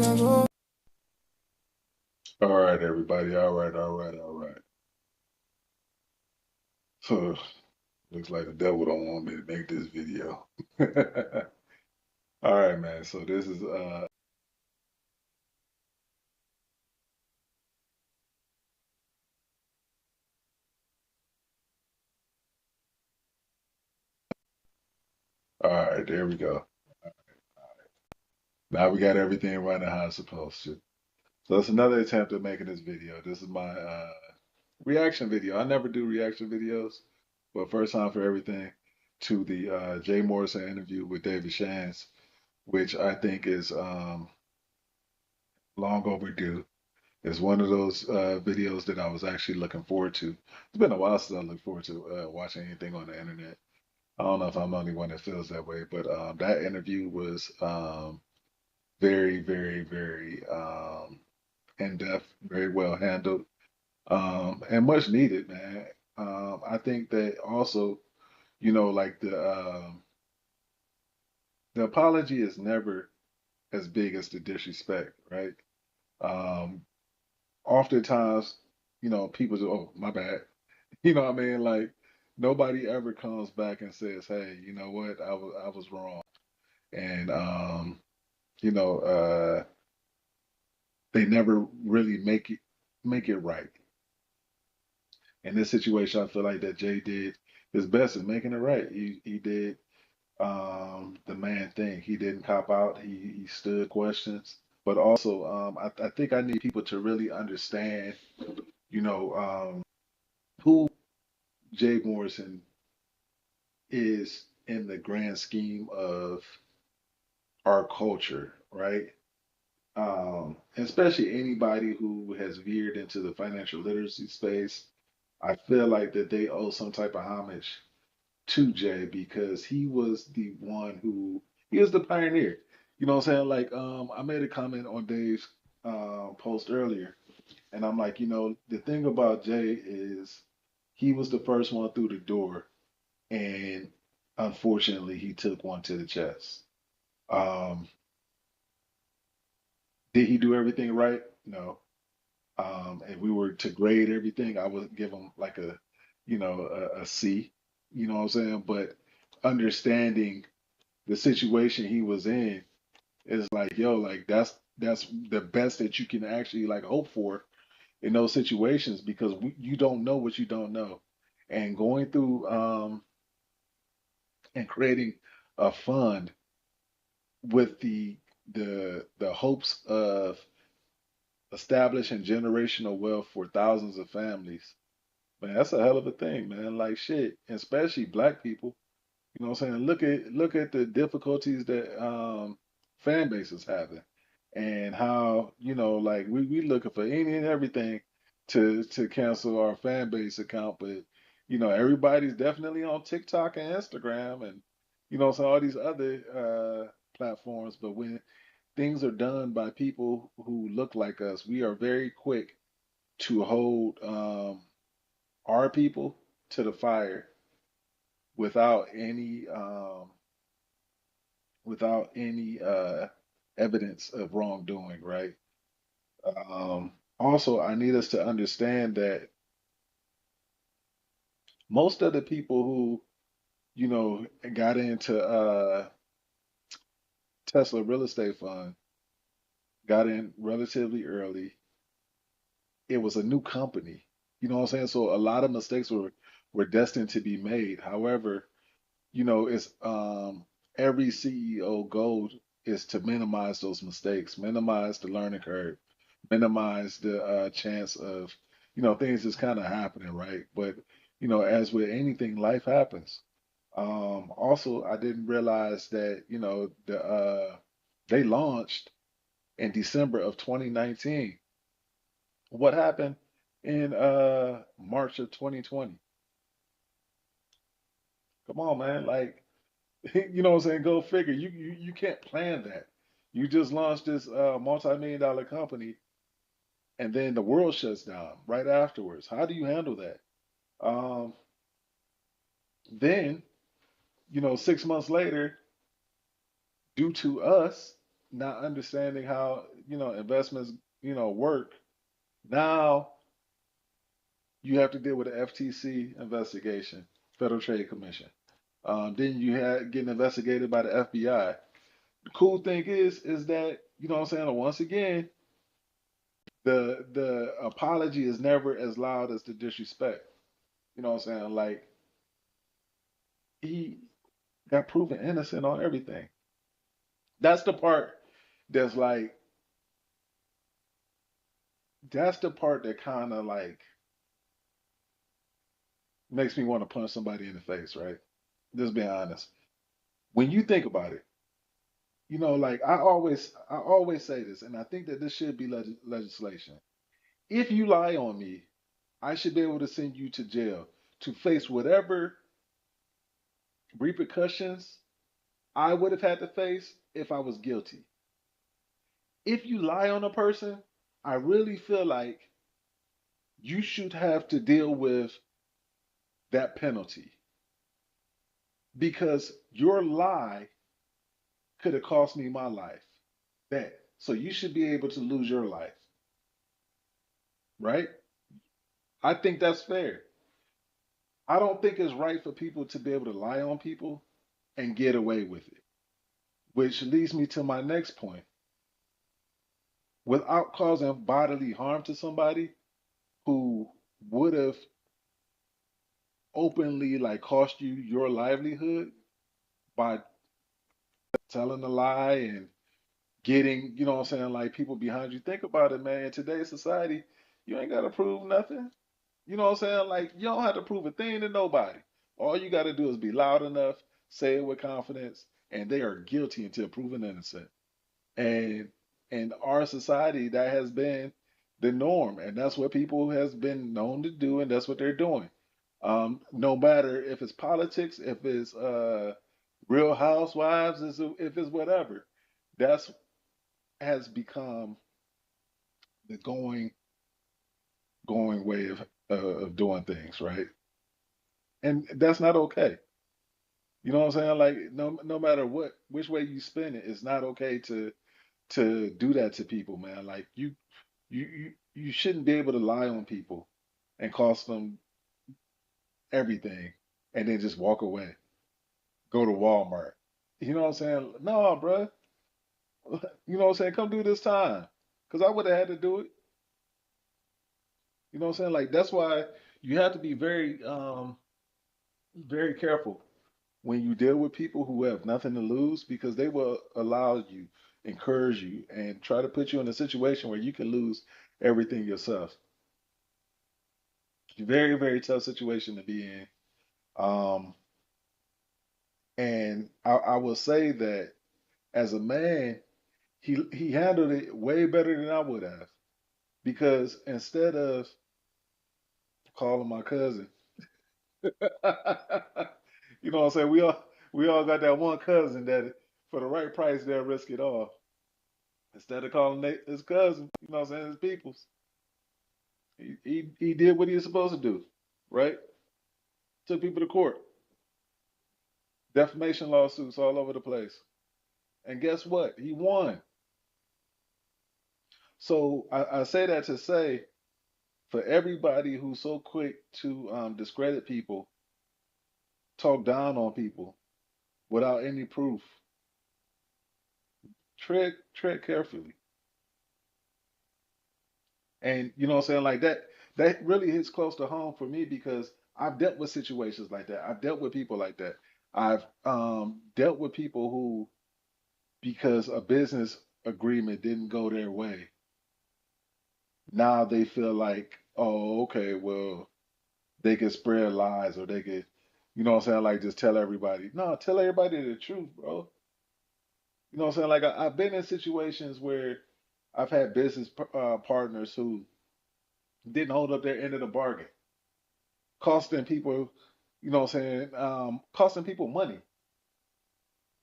All right, everybody. All right, all right, all right. So looks like the devil don't want me to make this video. All right, man. So this is all right, there we go. Now we got everything running how it's supposed to. So it's another attempt at making this video. This is my reaction video. I never do reaction videos, but first time for everything to the Jay Morrison interview with David Shands, which I think is long overdue. It's one of those videos that I was actually looking forward to. It's been a while since I looked forward to watching anything on the internet. I don't know if I'm the only one that feels that way, but that interview was very, very, very in depth, very well handled, and much needed, man. I think that also, like the apology is never as big as the disrespect, right? Um, Oftentimes, people say, "Oh, my bad." You know what I mean? Like nobody ever comes back and says, "Hey, you know what? I was wrong." And you know, they never really make it right. In this situation, I feel like that Jay did his best in making it right. He did the man thing. He didn't cop out. He stood questions. But also, I think I need people to really understand, who Jay Morrison is in the grand scheme of our culture, right? Especially anybody who has veered into the financial literacy space, I feel like that they owe some type of homage to Jay because he was the pioneer. You know what I'm saying? Like, I made a comment on Dave's post earlier, and I'm like, the thing about Jay is he was the first one through the door, and unfortunately, he took one to the chest. Um, did he do everything right? No. If we were to grade everything, I would give him like a C. You know what I'm saying? But understanding the situation he was in is like, yo, like that's the best that you can actually like hope for in those situations because you don't know what you don't know, and going through and creating a fund with the hopes of establishing generational wealth for thousands of families. Man, that's a hell of a thing, man. Like shit, especially black people. You know what I'm saying? Look at the difficulties that fan base is having and how, like we looking for any and everything to cancel our fan base account, but everybody's definitely on TikTok and Instagram and so all these other platforms, but when things are done by people who look like us, we are very quick to hold our people to the fire without any evidence of wrongdoing, right? Also, I need us to understand that most of the people who, got into Tesla real estate fund got in relatively early. It was a new company. You know what I'm saying? So a lot of mistakes were destined to be made. However, it's every CEO goal is to minimize those mistakes, minimize the learning curve, minimize the chance of things just kind of happening, right? But as with anything, life happens. Also, I didn't realize that they launched in December of 2019. What happened in March of 2020? Come on, man, like you know what I'm saying? Go figure. You can't plan that. You just launched this multi-million-dollar company, and then the world shuts down right afterwards. How do you handle that? Um, then 6 months later, due to us. not understanding how, investments, work. Now you have to deal with the FTC investigation, Federal Trade Commission. Then you had getting investigated by the FBI. The cool thing is that, what I'm saying, once again, the apology is never as loud as the disrespect. You know what I'm saying? Like, he got proven innocent on everything. That's the part that's like, that's the part that kind of like makes me want to punch somebody in the face, right? Just being honest. When you think about it, like I always say this, and I think that this should be legislation. If you lie on me, I should be able to send you to jail to face whatever repercussions I would have had to face if I was guilty. If you lie on a person, I really feel like you should have to deal with that penalty because your lie could have cost me my life. That. So you should be able to lose your life, right? I think that's fair. I don't think it's right for people to be able to lie on people and get away with it. Which leads me to my next point. Without causing bodily harm to somebody who would have openly like cost you your livelihood by telling a lie and getting, what I'm saying, like people behind you. Think about it, man. In today's society, you ain't gotta prove nothing. You know what I'm saying? Like you don't have to prove a thing to nobody. All you gotta do is be loud enough, say it with confidence, and they are guilty until proven innocent. And in our society, that has been the norm, and that's what people has been known to do, and that's what they're doing. No matter if it's politics, if it's Real Housewives, if it's whatever, that's has become the going way of doing things, right? And that's not okay. You know what I'm saying? Like no matter which way you spin it, it's not okay to do that to people, man. Like you shouldn't be able to lie on people and cost them everything and then just walk away. Go to Walmart. You know what I'm saying? No, bro. You know what I'm saying? Come do this time. Because I would have had to do it. You know what I'm saying? Like that's why you have to be very careful when you deal with people who have nothing to lose because they will allow you, encourage you, and try to put you in a situation where you can lose everything yourself. Very, very tough situation to be in. Um, and I will say that as a man, he handled it way better than I would have because instead of calling my cousin, you know what I'm saying? We all got that one cousin that for the right price they'll risk it all. Instead of calling his cousin, you know what I'm saying, his peoples, he did what he was supposed to do, right? Took people to court, defamation lawsuits all over the place, and guess what? He won. So I say that to say for everybody who's so quick to discredit people, talk down on people without any proof, tread carefully. And you know what I'm saying? Like that really hits close to home for me because I've dealt with situations like that. I've dealt with people like that. I've dealt with people who, because a business agreement didn't go their way, now they feel like, oh, okay, well, they could spread lies or they could, you know what I'm saying, like just tell everybody. No, tell everybody the truth, bro. You know what I'm saying? Like I've been in situations where I've had business partners who didn't hold up their end of the bargain, costing people, you know what I'm saying, costing people money.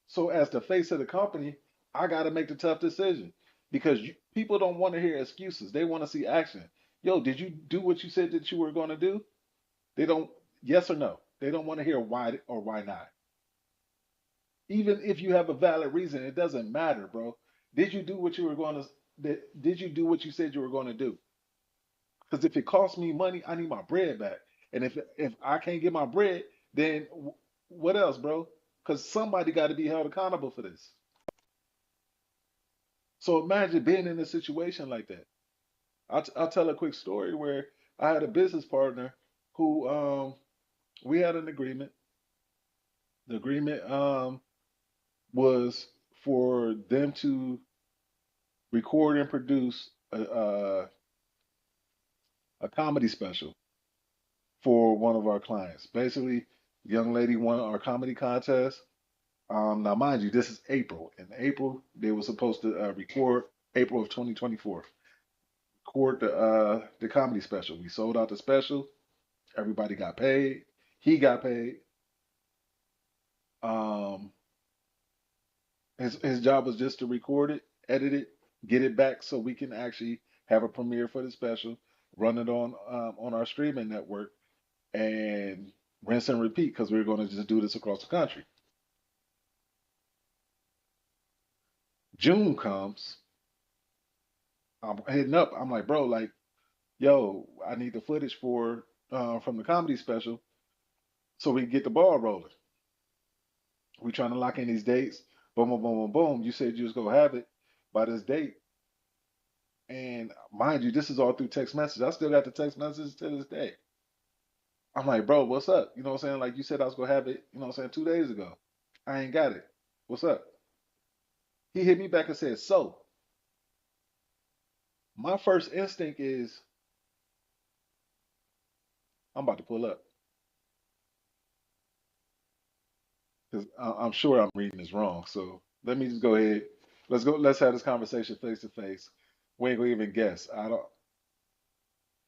So as the face of the company, I got to make the tough decision because people don't want to hear excuses. They want to see action. Yo, did you do what you said that you were going to do? They don't, yes or no. They don't want to hear why or why not. Even if you have a valid reason, it doesn't matter, bro. Did you do what you were going to? Did you do what you said you were going to do? Because if it costs me money, I need my bread back. And if I can't get my bread, then what else, bro? Because somebody got to be held accountable for this. So imagine being in a situation like that. I'll tell a quick story where I had a business partner who we had an agreement. The agreement was for them to record and produce a comedy special for one of our clients. Basically, the young lady won our comedy contest. Now, mind you, this is April. In April, they were supposed to record April of 2024. Record the comedy special. We sold out the special. Everybody got paid. He got paid. Um, his job was just to record it, edit it, get it back so we can actually have a premiere for the special, run it on our streaming network, and rinse and repeat because we were going to just do this across the country. June comes, I'm hitting up. I'm like, bro, like, yo, I need the footage for from the comedy special so we can get the ball rolling. We trying to lock in these dates. Boom, boom, boom, boom, boom. You said you was gonna have it by this date, and mind you, this is all through text message. I still got the text messages to this day. I'm like, bro, what's up? You know what I'm saying? Like you said, I was gonna have it. You know what I'm saying? 2 days ago, I ain't got it. What's up? He hit me back and said, so my first instinct is I'm about to pull up because I'm sure I'm reading this wrong. So let me just go ahead. Let's go. Let's have this conversation face to face. We ain't gonna even guess. I don't.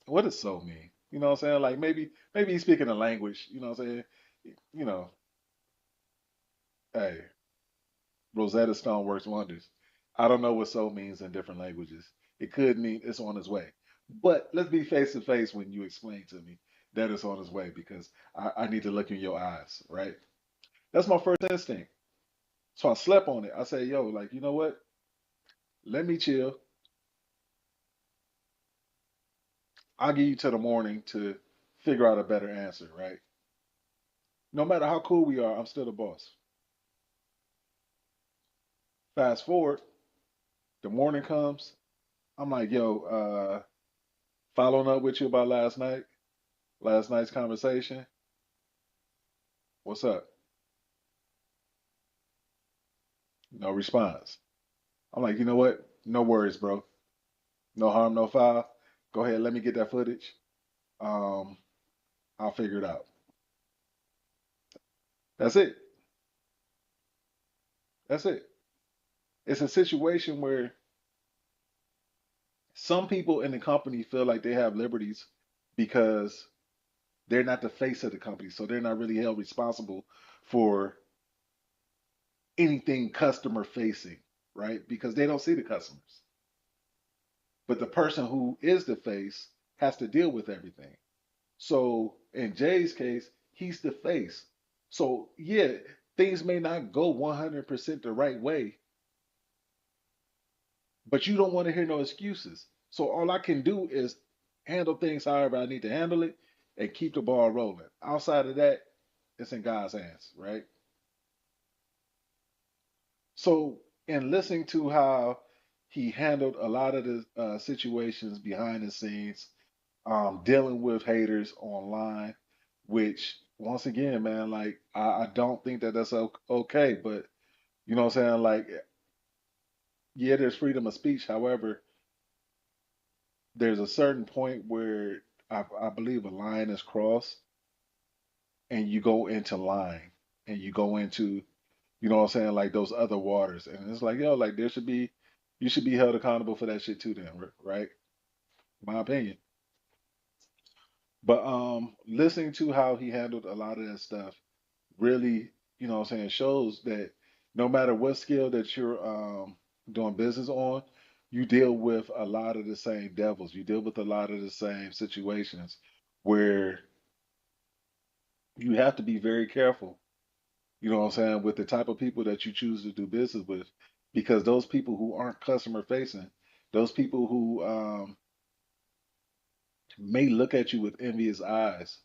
What does so mean? You know what I'm saying? Like maybe he's speaking a language. You know what I'm saying? You know, hey, Rosetta Stone works wonders. I don't know what so means in different languages. It could mean it's on its way. But let's be face to face when you explain to me that it's on its way because I need to look in your eyes, right? That's my first instinct. So I slept on it. I say, yo, like, you know what? Let me chill. I'll give you till the morning to figure out a better answer, right? No matter how cool we are, I'm still the boss. Fast forward, the morning comes. I'm like, yo, following up with you about last night's conversation. What's up? No response. I'm like, you know what? No worries, bro. No harm, no foul. Go ahead, let me get that footage. Um, I'll figure it out. That's it. That's it. It's a situation where some people in the company feel like they have liberties because they're not the face of the company, so they're not really held responsible for anything customer facing, right? Because they don't see the customers. But the person who is the face has to deal with everything. So in Jay's case, he's the face. So yeah, things may not go 100% the right way, but you don't want to hear no excuses. So all I can do is handle things however I need to handle it and keep the ball rolling. Outside of that, it's in God's hands, right? So in listening to how he handled a lot of the situations behind the scenes, dealing with haters online, which once again, man, like I don't think that that's okay, but you know what I'm saying? Like, yeah, there's freedom of speech. However, there's a certain point where I believe a line is crossed and you go into line and you go into, you know what I'm saying, like those other waters. And it's like, yo, like there should be, you should be held accountable for that shit too, then, right? My opinion. But listening to how he handled a lot of that stuff really, you know what I'm saying, shows that no matter what skill that you're doing business on, you deal with a lot of the same devils. You deal with a lot of the same situations where you have to be very careful, you know what I'm saying, with the type of people that you choose to do business with because those people who aren't customer facing, those people who may look at you with envious eyes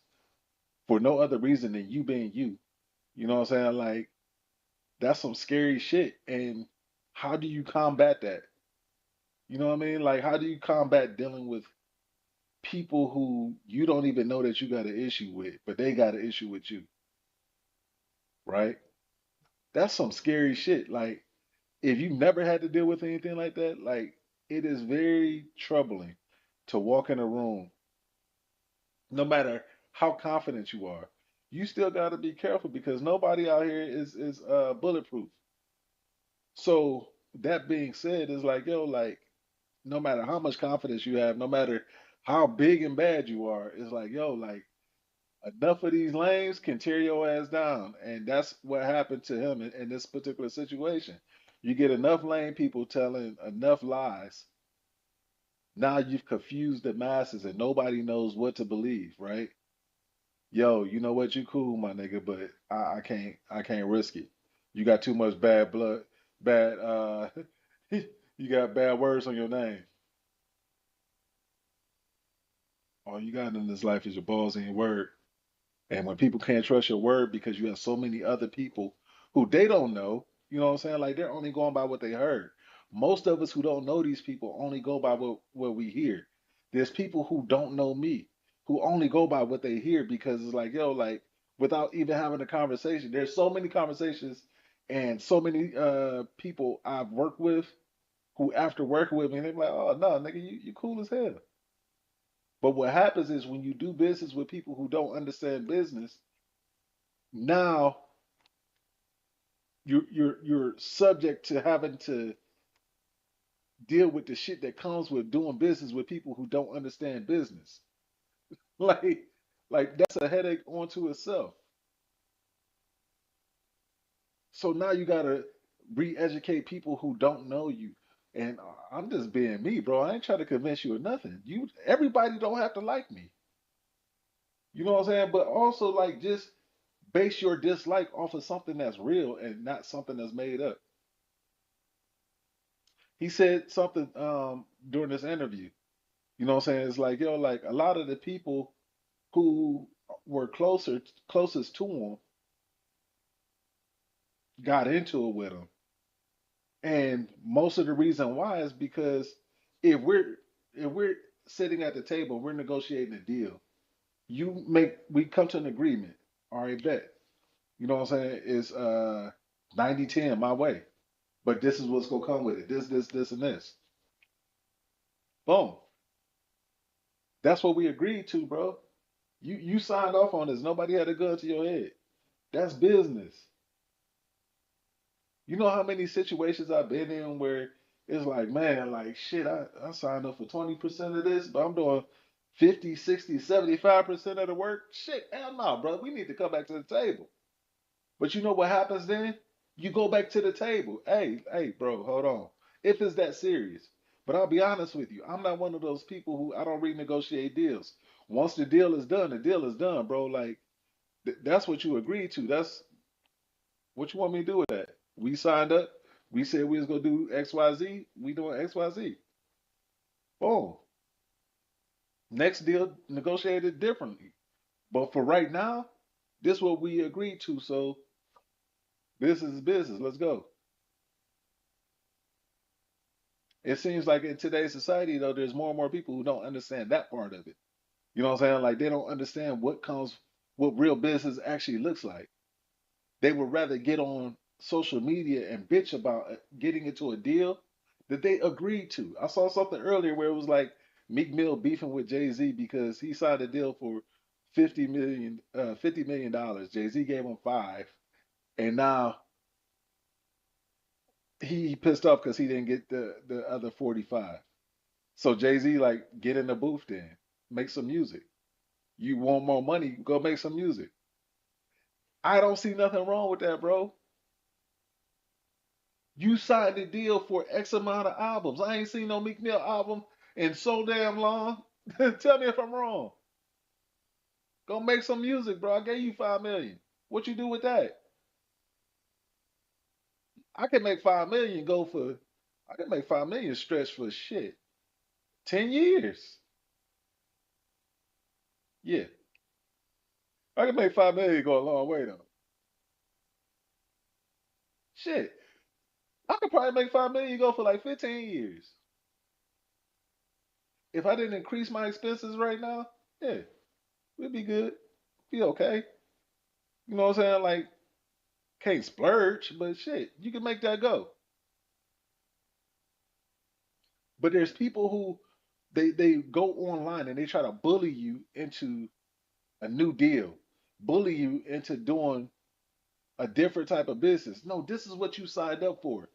for no other reason than you being you. You know what I'm saying? Like that's some scary shit. And how do you combat that? You know what I mean? Like how do you combat dealing with people who you don't even know that you got an issue with, but they got an issue with you, right? That's some scary shit. Like if you never had to deal with anything like that, like it is very troubling to walk in a room, no matter how confident you are. You still got to be careful because nobody out here is bulletproof. So that being said, it's like yo, like no matter how much confidence you have, no matter how big and bad you are, it's like yo, like enough of these lanes can tear your ass down, and that's what happened to him in this particular situation. You get enough lame people telling enough lies. Now you've confused the masses, and nobody knows what to believe, right? Yo, you know what? You cool, my nigga, but I can't risk it. You got too much bad blood, bad you got bad words on your name. All you got in this life is your balls and your word. And when people can't trust your word because you have so many other people who they don't know, you know what I'm saying? Like they're only going by what they heard. Most of us who don't know these people only go by what we hear. There's people who don't know me who only go by what they hear because it's like, yo, like without even having a conversation. There's so many conversations and so many people I've worked with who after working with me, they're like, oh no, nigga, you cool as hell. But what happens is when you do business with people who don't understand business, now you're subject to having to deal with the shit that comes with doing business with people who don't understand business. Like like that's a headache onto itself. So now you gotta re-educate people who don't know you. And I'm just being me, bro. I ain't trying to convince you of nothing. You everybody don't have to like me. You know what I'm saying? But also like just base your dislike off of something that's real and not something that's made up. He said something during this interview. You know what I'm saying? It's like, yo, like a lot of the people who were closest to him got into it with him. And most of the reason why is because if we're sitting at the table, we're negotiating a deal. We come to an agreement. All right, bet. You know what I'm saying? It's 90-10 my way. But this is what's gonna come with it. This, and this. Boom. That's what we agreed to, bro. You signed off on this. Nobody had a gun to your head. That's business. You know how many situations I've been in where it's like, man, like shit, I signed up for 20% of this, but I'm doing 50, 60, 75% of the work. Shit, hell no, bro. We need to come back to the table. But you know what happens then? You go back to the table. Hey, bro, hold on. If it's that serious. But I'll be honest with you, I'm not one of those people who I don't renegotiate deals. Once the deal is done, bro. Like that's what you agreed to. That's what you want me to do with that. We signed up. We said we was gonna do X, Y, Z. We doing X, Y, Z. Boom. Next deal negotiated differently. But for right now, this is what we agreed to. So business is business. Let's go. It seems like in today's society, though, there's more and more people who don't understand that part of it. You know what I'm saying? Like they don't understand what real business actually looks like. They would rather get on social media and bitch about getting into a deal that they agreed to. I saw something earlier where it was like Meek Mill beefing with Jay Z because he signed a deal for 50 million dollars. Jay Z gave him five, and now he pissed off because he didn't get the other 45. So Jay Z like get in the booth then, make some music. You want more money? Go make some music. I don't see nothing wrong with that, bro. You signed a deal for X amount of albums. I ain't seen no Meek Mill album in so damn long. Tell me if I'm wrong. Go make some music, bro. I gave you 5 million. What you do with that? I can make 5 million go for. I can make 5 million stretch for shit. 10 years. Yeah, I can make 5 million go a long way though. Shit, I could probably make 5 million go for like 15 years if I didn't increase my expenses right now. Yeah, we'd be good. Be okay. You know what I'm saying? Like, can't splurge, but shit, you can make that go. But there's people who they go online and they try to bully you into a new deal, bully you into doing a different type of business. No, this is what you signed up for.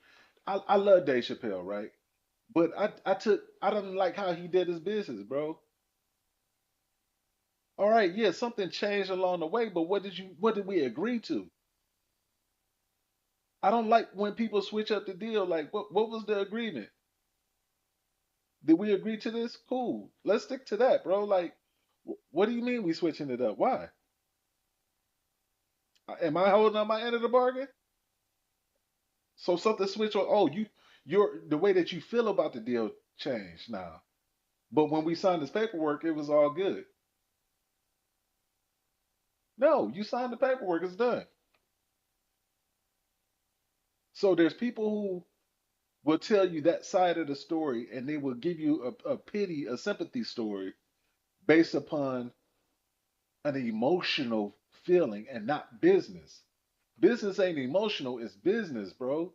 I love Dave Chappelle, right? But I don't like how he did his business, bro. All right, yeah, something changed along the way, but what did we agree to? I don't like when people switch up the deal. Like, what was the agreement? Did we agree to this? Cool. Let's stick to that, bro. Like, what do you mean we switching it up? Why? Am I holding on my end of the bargain? So something switch on. Oh, your the way that you feel about the deal changed now. But when we signed this paperwork, it was all good. No, you signed the paperwork. It's done. So there's people who will tell you that side of the story, and they will give you a pity, a sympathy story based upon an emotional feeling and not business. Business ain't emotional, it's business, bro.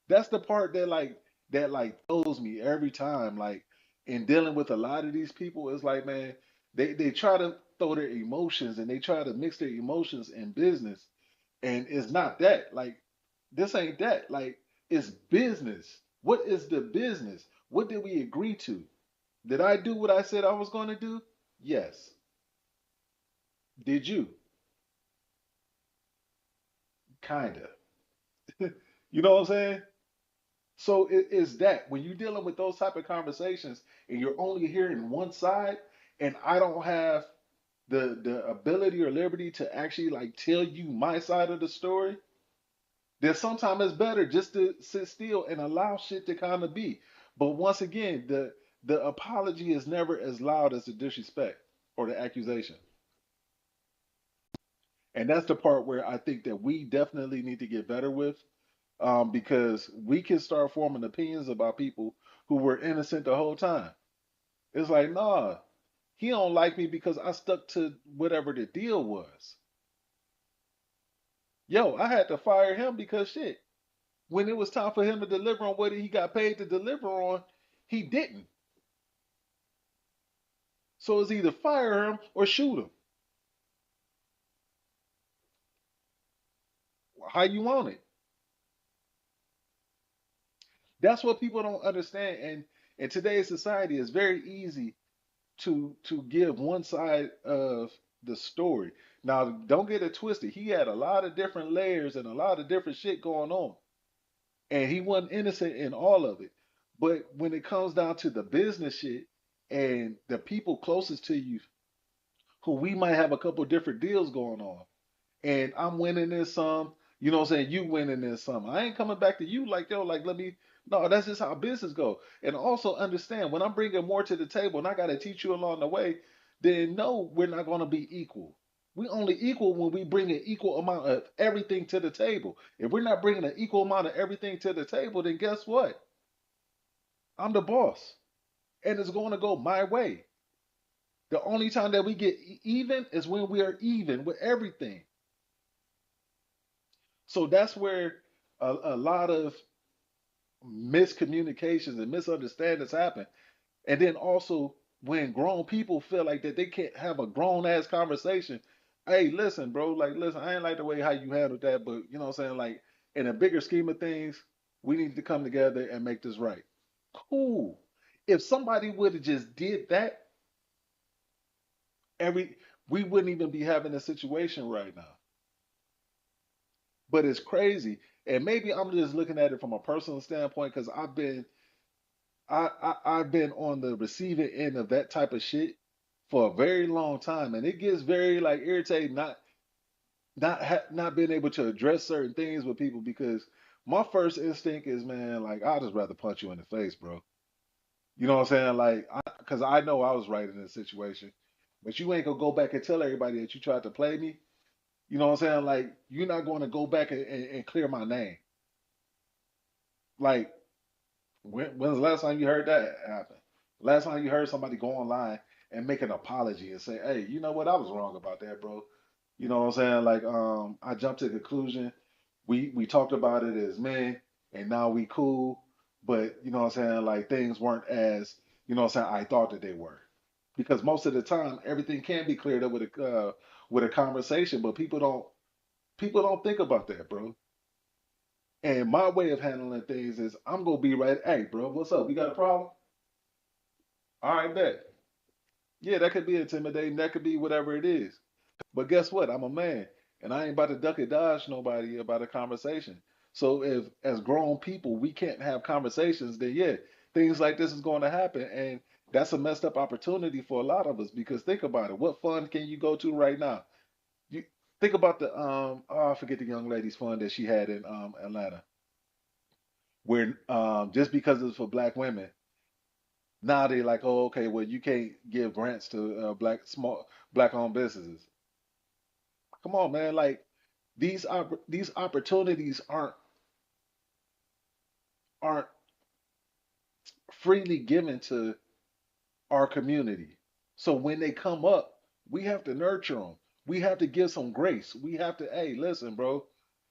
That's the part that throws me every time. Like in dealing with a lot of these people, it's like, man, they try to throw their emotions and they try to mix their emotions in business. And it's not that. Like, this ain't that. Like, it's business. What is the business? What did we agree to? Did I do what I said I was going to do? Yes. Did you? Kinda. You know what I'm saying? So it is that when you're dealing with those type of conversations and you're only hearing one side, and I don't have the ability or liberty to actually like tell you my side of the story, then sometimes it's better just to sit still and allow shit to kind of be. But once again, the apology is never as loud as the disrespect or the accusation. And that's the part where I think that we definitely need to get better with, because we can start forming opinions about people who were innocent the whole time. It's like, nah, he don't like me because I stuck to whatever the deal was. Yo, I had to fire him because shit, when it was time for him to deliver on what he got paid to deliver on, he didn't. So it's either fire him or shoot him. How you want it? That's what people don't understand. And in today's society, it's very easy to give one side of the story. Now, don't get it twisted. He had a lot of different layers and a lot of different shit going on, and he wasn't innocent in all of it. But when it comes down to the business shit and the people closest to you, who we might have a couple different deals going on, and I'm winning this some, you know what I'm saying? You winning this some. I ain't coming back to you like, yo, like, let me. No, that's just how business go. And also understand when I'm bringing more to the table and I got to teach you along the way, then no, we're not going to be equal. We only equal when we bring an equal amount of everything to the table. If we're not bringing an equal amount of everything to the table, then guess what? I'm the boss, and it's going to go my way. The only time that we get even is when we are even with everything. So that's where a lot of miscommunications and misunderstandings happen. And then also when grown people feel like that they can't have a grown ass conversation. Hey, listen, bro, like listen, I ain't like the way how you handled that, but you know what I'm saying? Like in a bigger scheme of things, we need to come together and make this right. Cool. If somebody would have just did that, every we wouldn't even be having a situation right now. But it's crazy. And maybe I'm just looking at it from a personal standpoint because I've been on the receiving end of that type of shit for a very long time, and it gets very like irritating. not being able to address certain things with people because my first instinct is, man, like I'd just rather punch you in the face, bro. You know what I'm saying? Like, because I know I was right in this situation, but you ain't gonna go back and tell everybody that you tried to play me. You know what I'm saying? Like, you're not going to go back and clear my name. Like, when's the last time you heard that happen? Last time you heard somebody go online and make an apology and say, "Hey, you know what? I was wrong about that, bro." You know what I'm saying? Like, I jumped to the conclusion. We talked about it as men, and now we cool. But you know what I'm saying? Like, things weren't as you know what I'm saying I thought that they were. Because most of the time, everything can be cleared up with a conversation, but people don't think about that, bro. And my way of handling things is I'm gonna be right. Hey, bro, what's up? We got a problem? All right, bet. Yeah, that could be intimidating. That could be whatever it is. But guess what? I'm a man, and I ain't about to duck and dodge nobody about a conversation. So if, as grown people, we can't have conversations, then yeah, things like this is going to happen, and that's a messed up opportunity for a lot of us. Because think about it, what fund can you go to right now? You think about the oh, I forget the young lady's fund that she had in Atlanta, where just because it's for black women, now they like, oh, okay, well, you can't give grants to black owned businesses. Come on, man, like these opportunities aren't freely given to our community. So when they come up, we have to nurture them. We have to give some grace. We have to, hey, listen, bro.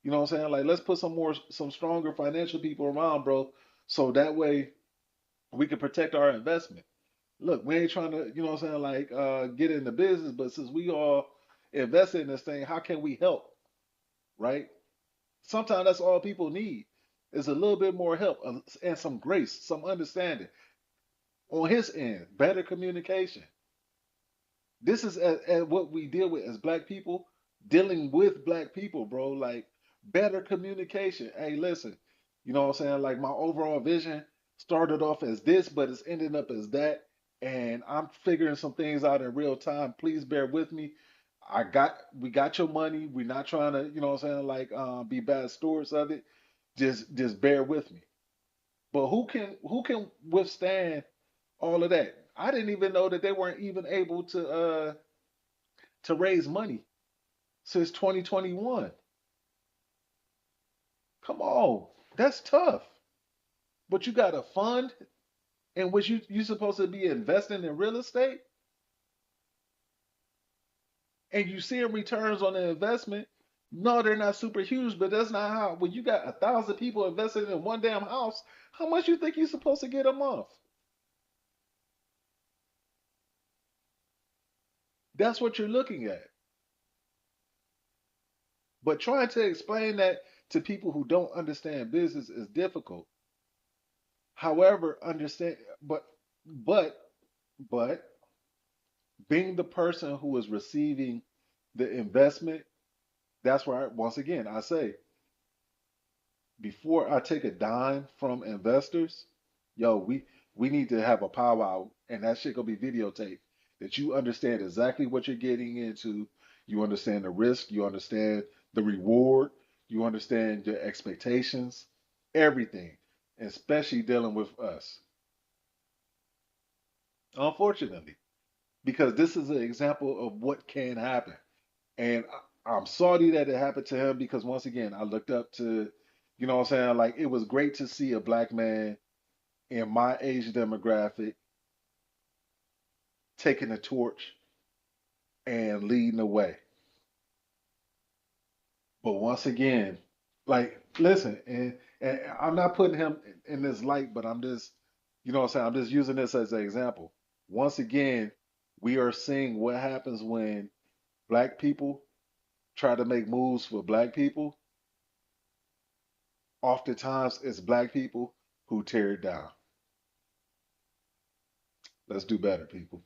You know what I'm saying? Like, let's put some stronger financial people around, bro, so that way we can protect our investment. Look, we ain't trying to, you know what I'm saying, like get into business, but since we all invested in this thing, how can we help, right? Sometimes that's all people need is a little bit more help and some grace, some understanding on his end, better communication. This is what we deal with as black people, dealing with black people, bro. Like better communication. Hey, listen, you know what I'm saying? Like my overall vision started off as this, but it's ending up as that. And I'm figuring some things out in real time. Please bear with me. We got your money. We're not trying to, you know what I'm saying, like be bad stewards of it. Just bear with me. But who can withstand all of that? I didn't even know that they weren't even able to raise money since 2021. Come on, that's tough. But you got a fund in which you're supposed to be investing in real estate, and you see returns on the investment. No, they're not super huge, but that's not how. When you got 1,000 people invested in one damn house, how much you think you're supposed to get a month? That's what you're looking at. But trying to explain that to people who don't understand business is difficult. However, but, but being the person who is receiving the investment, that's where once again I say, before I take a dime from investors, yo, we need to have a powwow, and that shit gonna be videotaped. That you understand exactly what you're getting into. You understand the risk. You understand the reward. You understand your expectations. Everything, especially dealing with us. Unfortunately, because this is an example of what can happen. And I'm sorry that it happened to him because once again, I looked up to, you know what I'm saying? Like it was great to see a black man in my age demographic taking the torch and leading the way. But once again, like listen, and I'm not putting him in this light, but I'm just, you know what I'm saying? I'm just using this as an example. Once again, we are seeing what happens when black people try to make moves for black people. Oftentimes, it's black people who tear it down. Let's do better, people.